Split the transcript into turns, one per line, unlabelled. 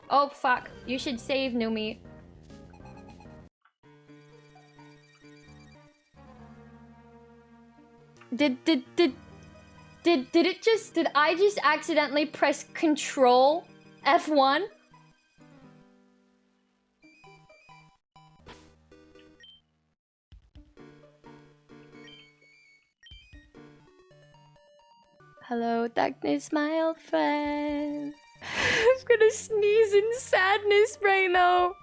Oh fuck! You should save Numi. Did I just accidentally press Control F1? Hello, darkness, my old friend. I'm gonna sneeze in sadness right now.